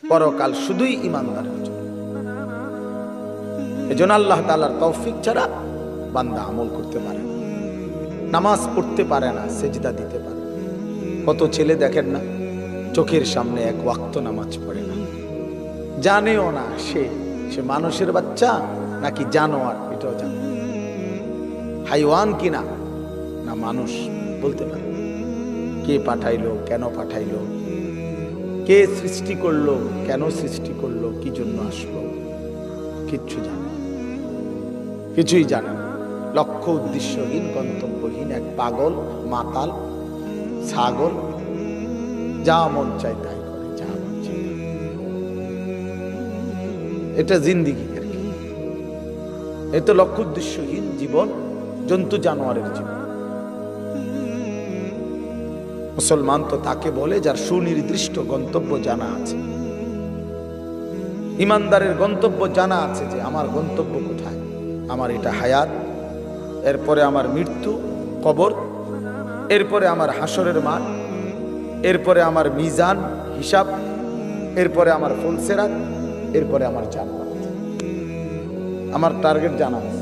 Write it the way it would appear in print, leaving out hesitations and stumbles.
পরকাল শুধুই ঈমানদারের জন্য। এজন্য আল্লাহ তাআলার তৌফিক ছাড়া বান্দা আমল করতে পারে না, নামাজ পড়তে পারে না, সেজদা দিতে পারে না। কত ছেলে দেখেন না, চোখের সামনে এক ওয়াক্ত নামাজ পড়ে না, জানেও না সে মানুষের বাচ্চা নাকি জানোয়ার, এটাও জানে, হাইওয়ান কিনা না মানুষ বলতে পারে। কে পাঠাইলো, কেন পাঠাইলো, কে সৃষ্টি করলো, কেন সৃষ্টি করলো, কি জন্য আসলো, কিচ্ছু জানে না, কিছুই জানে না। লক্ষ্য উদ্দেশ্যহীন, গন্তব্যহীন এক পাগল, মাতাল, ছাগল, যা মন চায় তাই করে, যা মন চায়। এটা জিন্দিগি আর কি। এ তো লক্ষ্য উদ্দেশ্যহীন জীবন, জন্তু জানোয়ারের জীবন। মুসলমান তো তাকে বলে যার সুনির্দিষ্ট গন্তব্য জানা আছে। ঈমানদারের গন্তব্য জানা আছে যে আমার গন্তব্য কোথায়, আমার এটা হায়াত, এরপরে আমার মৃত্যু, কবর, এরপরে আমার হাসরের মাঠ, এরপরে আমার মিজান, হিসাব, এরপরে আমার ফুলসেরাত, এরপরে আমার জান্নাত। আমার টার্গেট জানা আছে।